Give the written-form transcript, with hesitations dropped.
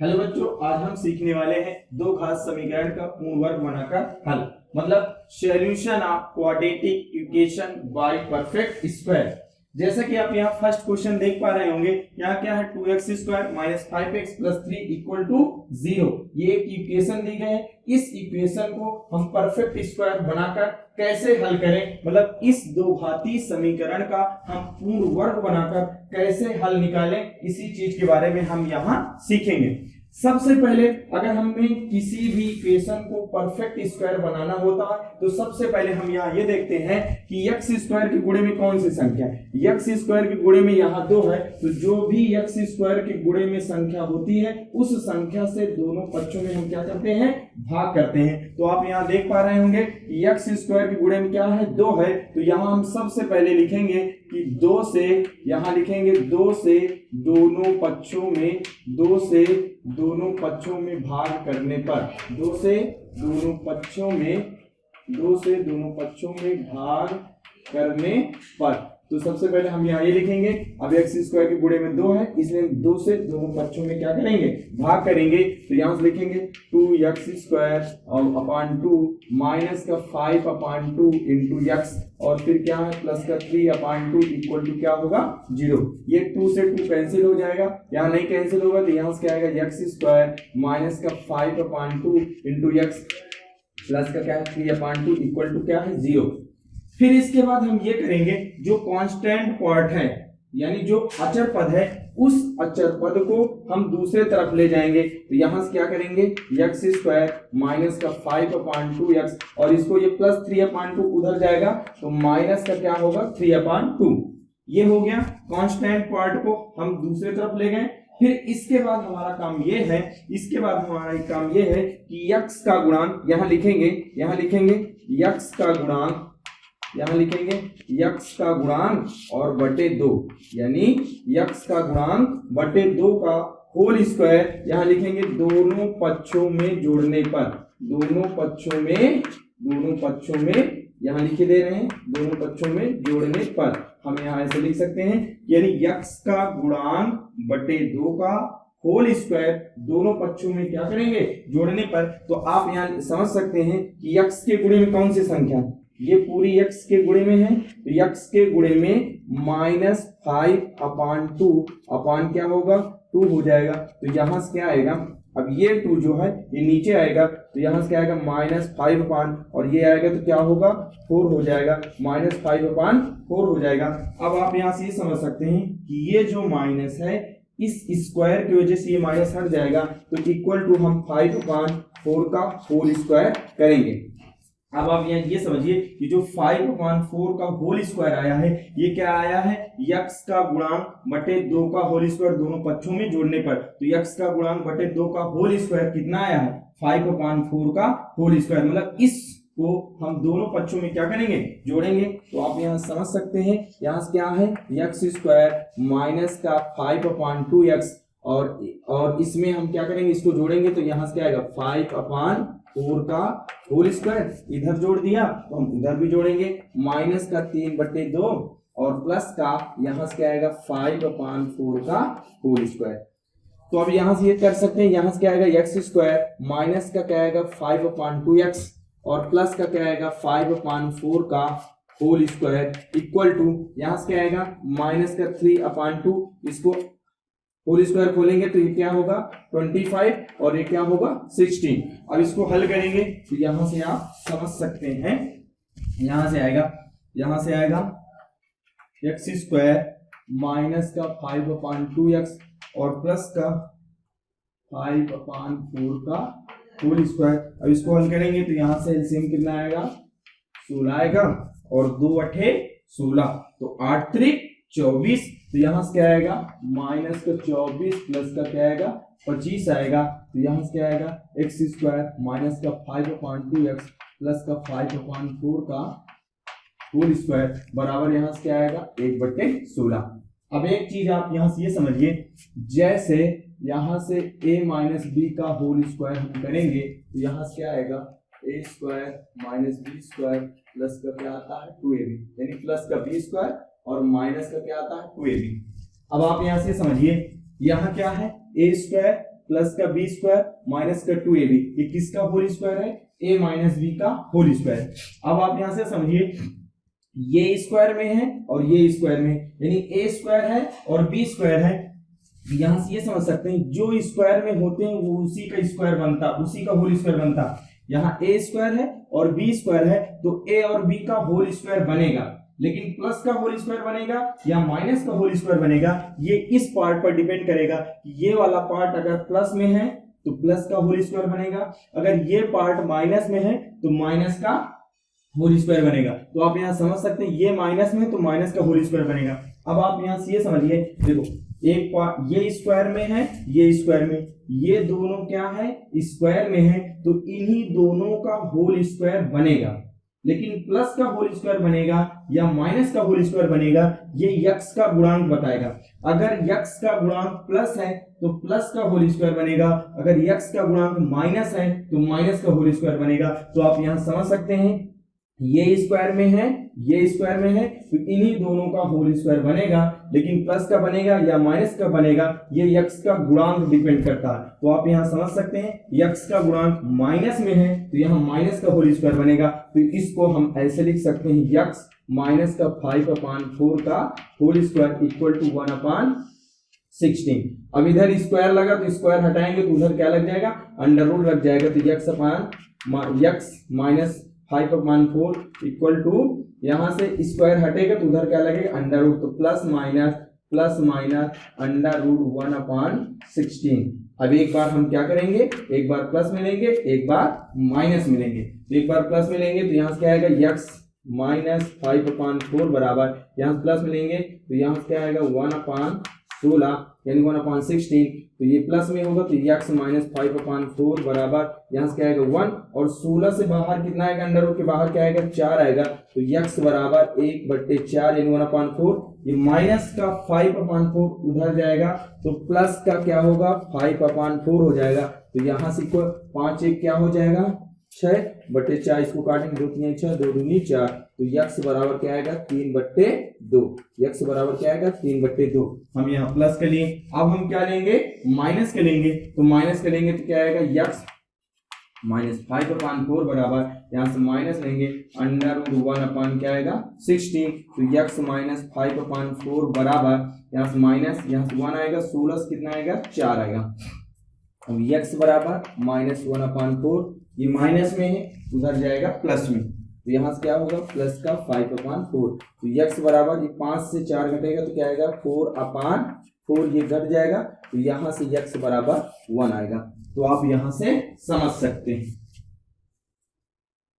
Hello बच्चों, आज हम सीखने वाले हैं दो घात समीकरण का पूर्ण वर्ग बनाकर हल, मतलब solution of quadratic equation by perfect square. जैसा कि आप यहाँ फर्स्ट क्वेश्चन देख पा रहे होंगे, यहाँ क्या है 2x square minus 5x plus 3 equal to 0। ये एक इक्वेशन दी गई है। इस इक्वेशन को हम परफेक्ट स्क्वायर बनाकर कैसे हल करें, मतलब इस दो घातीय समीकरण का हम पूर्ण वर्ग बनाकर कैसे हल निकालें, इसी चीज के बारे में हम यहाँ सीखेंगे। सबसे पहले अगर हमें किसी भी इक्वेशन को परफेक्ट स्क्वायर बनाना होता है तो सबसे पहले हम यहाँ ये देखते हैं कि x स्क्वायर के गुणे में कौन सी संख्या है। x स्क्वायर के गुणे में यहाँ 2 है, तो जो भी x स्क्वायर के गुणे में संख्या होती है उस संख्या से दोनों पक्षों में हम क्या करते हैं, भाग करते हैं। तो आप यहाँ देख पा रहे होंगे x स्क्वायर के गुणे में क्या है, 2 है, तो यहाँ हम सबसे पहले लिखेंगे कि 2 से, यहाँ लिखेंगे 2 से दोनों पक्षों में, 2 से दोनों पक्षों में भाग करने पर, 2 से दोनों पक्षों में, 2 से दोनों पक्षों में भाग करने पर। तो सबसे पहले हम यहाँ ये लिखेंगे, अब x स्क्वायर के गुणे में 2 है, इसलिए 2 से दोनों पक्षों में क्या करेंगे, भाग करेंगे। तो यहाँ से लिखेंगे 2x स्क्वायर और अपान 2 माइनस का 5 अपान 2 इंटू x और फिर क्या है प्लस का 3 अपान 2 इक्वल टू क्या होगा 0। ये 2 से 2 कैंसिल हो जाएगा, यहाँ नहीं कैंसिल होगा, तो यहाँ से क्या आएगा x स्क्वायर माइनस का 5 अपान 2 इंटू x प्लस का क्या है 3 अपान 2 इक्वल टू क्या है 0। फिर इसके बाद हम ये करेंगे, जो कांस्टेंट पार्ट है यानी जो अचर पद है, उस अचर पद को हम दूसरे तरफ ले जाएंगे। तो यहां से क्या करेंगे, x स्क्वायर माइनस का 5 अपान 2x और इसको ये प्लस 3 अपान 2 उधर जाएगा, तो माइनस का क्या होगा 3 अपान 2। ये हो गया, कांस्टेंट पार्ट को हम दूसरे तरफ ले गए। फिर इसके बाद हमारा काम ये है, इसके बाद हमारा काम ये है कि x का गुणांक यहाँ लिखेंगे, यहाँ लिखेंगे x का गुणांक, यहां लिखेंगे x का गुणांक और बटे 2, यानी x का गुणांक बटे 2 का होल स्क्वायर, यहां लिखेंगे दोनों पक्षों में जोड़ने पर, दोनों पक्षों में यहां लिखे दे रहे हैं, दोनों पक्षों में जोड़ने पर हम यहां ऐसे लिख सकते हैं, यानी x का गुणांक बटे 2 का होल स्क्वायर दोनों पक्षों में क्या करेंगे, जोड़ने पर। तो आप यहां समझ सकते हैं कि x के गुणे में कौन सी संख्या है, ये पूरी x के गुणे में है, तो x के गुणे में माइनस 5 अपान 2 अपान क्या होगा 2 हो जाएगा। तो यहां से क्या आएगा, अब ये 2 जो है ये नीचे आएगा, तो यहां से क्या आएगा माइनस 5 अपान, और ये आएगा तो क्या होगा 4 हो जाएगा, माइनस 5 अपान 4 हो जाएगा। अब आप यहां से ये समझ सकते हैं कि ये जो माइनस है इस स्क्वायर की वजह से ये माइनस हट जाएगा, तो इक्वल टू हम 5 अपान 4 का होल स्क्वायर करेंगे। अब आप यहाँ ये समझिए कि जो 5 अपान 4 का होल स्क्वायर आया है, ये क्या आया है, x का गुणांक बटे 2 का होल स्क्वायर दोनों पक्षों में जोड़ने पर। तो x का गुणांक बटे 2 का होल स्क्वायर कितना आया है, 5 अपान 4 का होल स्क्वायर, मतलब इसको हम दोनों पक्षों में क्या करेंगे, जोड़ेंगे। तो आप यहाँ समझ सकते हैं, यहाँ से क्या है x स्क्वायर माइनस का 5 अपान 2x और इसमें हम क्या करेंगे, इसको जोड़ेंगे, तो यहाँ से क्या आएगा 5 अपान 4 का होल स्क्वायर, इधर जोड़ दिया तो हम उधर भी जोड़ेंगे, माइनस का 3 बटे 2 और प्लस का यहाँ से क्या आएगा 5 अपान 4 का होल स्क्वायर। तो अब यहाँ से ये कर सकते हैं, यहाँ से क्या आएगा x स्क्वायर माइनस का क्या आएगा 5 अपान 2x और प्लस का क्या आएगा 5 अपान 4 का होल स्क्वायर इक्वल टू यहाँ से क्या आएगा माइनस का 3 अपान 2, इसको होल स्क्वायर खोलेंगे तो ये क्या होगा 25 और ये क्या होगा 16। अब इसको हल करेंगे तो यहां से आप समझ सकते हैं, यहां से आएगा x स्क्वायर माइनस का 5 अपान 2x और प्लस का 5 अपान 4 का होल स्क्वायर। अब इसको हल करेंगे तो यहां से एलसीएम कितना आएगा 16 आएगा और 2 अठे 16, तो 8 त्रिक 24, तो यहां से क्या आएगा माइनस का 24 प्लस का क्या आएगा 25 आएगा। तो यहां से क्या आएगा x स्क्वायर माइनस का 5 अपान 2x प्लस का 5 अपान 4 का होल स्क्वायर बराबर यहां से क्या आएगा 1/16। अब एक चीज आप यहां से ये समझिए, जैसे यहां से a माइनस बी का होल स्क्वायर हम करेंगे तो यहां से क्या आएगा a स्क्वायर माइनस बी स्क्वायर प्लस का क्या आता है 2ab, यानी प्लस का b स्क्वायर और माइनस का क्या आता है 2ab। अब आप यहां से समझिए, यहाँ क्या है a स्क्वायर प्लस का बी स्क्वायर माइनस का 2ab, ये किसका होल स्क्वायर है, a माइनस बी का होल स्क्वायर। अब आप यहां से समझिए ये स्क्वायर में है और ये स्क्वायर में, यानी a स्क्वायर है और b स्क्वायर है। यहां से ये समझ सकते हैं जो स्क्वायर में होते हैं वो उसी का स्क्वायर बनता, उसी का होल स्क्वायर बनता। यहाँ a स्क्वायर है और b स्क्वायर है तो a और b का होल स्क्वायर बनेगा, लेकिन प्लस का होल स्क्वायर बनेगा या माइनस का होल स्क्वायर बनेगा ये इस पार्ट पर डिपेंड करेगा। ये वाला पार्ट अगर प्लस में है तो प्लस का होल स्क्वायर बनेगा, अगर ये पार्ट माइनस में है तो माइनस का होल स्क्वायर बनेगा। तो आप यहाँ समझ सकते हैं ये माइनस में है तो माइनस का होल स्क्वायर बनेगा। अब आप यहाँ से ये समझिए, देखो एक पार्ट ये स्क्वायर में है, ये स्क्वायर में, ये दोनों क्या है स्क्वायर में है, तो इन्हीं दोनों का होल स्क्वायर बनेगा। लेकिन प्लस का होल स्क्वायर बनेगा या माइनस का होल स्क्वायर बनेगा ये यक्स का गुणांक बताएगा। अगर यक्स का गुणांक प्लस है तो प्लस का होल स्क्वायर बनेगा, अगर यक्स का गुणांक माइनस है तो माइनस का होल स्क्वायर बनेगा। तो आप यहां समझ सकते हैं ये स्क्वायर में है, ये स्क्वायर में है, तो इन्हीं दोनों का होल स्क्वायर बनेगा। लेकिन प्लस का बनेगा या माइनस का बनेगा ये यक्स का गुणांक डिपेंड करता है। तो आप यहां समझ सकते हैं यक्स का गुणांक माइनस में है तो यहाँ माइनस का होल स्क्वायर बनेगा। तो इसको हम ऐसे लिख सकते हैं यक्स माइनस का 5/4 का होल स्क्वायर इक्वल टू 1/16। अब इधर स्क्वायर लगा तो स्क्वायर हटाएंगे तो उधर क्या लग जाएगा, अंडर रूट लग जाएगा। तो यक्स माइनस 5/4 इक्वल टू, यहां से स्क्वायर हटेगा तो उधर क्या लगेगा अंडर रूट, तो प्लस माइनस अंडर रूट 1/16। अब एक बार हम क्या करेंगे, एक बार प्लस में लेंगे एक बार माइनस में लेंगे। तो एक बार प्लस में लेंगे तो यहाँ से क्या आएगा यक्स माइनस 5/4 बराबर, यहाँ से प्लस में लेंगे तो यहाँ से क्या आएगा 1/16 यानी 1/16। तो ये प्लस में होगा तो यक्स माइनस 5/4 बराबर, यहाँ से क्या आएगा 1 और 16 से बाहर कितना आएगा, अंडर रूट के बाहर क्या आएगा 4 आएगा। तो यक्स बराबर 1/4 यानी 1/4। ये माइनस का 5/4 उधर जाएगा तो प्लस का क्या होगा 5/4 हो जाएगा। तो यहाँ से 5 1 क्या हो जाएगा 6/4, इसको काटेंगे 2 3 6 2 दूनी 4। तो यक्स बराबर क्या आएगा 3/2, यक्स बराबर क्या आएगा 3/2। हम यहाँ प्लस के लिए, अब हम क्या लेंगे माइनस के लेंगे। तो माइनस के लेंगे तो क्या आएगा यक्स माइनस 5/4 बराबर, यहाँ से माइनस लेंगे अंडर रूट 1 क्या आएगा 16। तो यक्स माइनस 5/4 बराबर, यहाँ से माइनस, यहाँ से 1 आएगा, 16 से कितना आएगा 4 आएगा। अब यक्स बराबर माइनस 1/4, ये माइनस में है उधर जाएगा प्लस में, तो यहाँ से क्या होगा प्लस का 5/4। तो यक्स बराबर ये 5 से 4 घटेगा तो क्या आएगा 4/4, ये घट जाएगा तो यहाँ से यक्स बराबर 1 आएगा। तो आप यहाँ से समझ सकते हैं।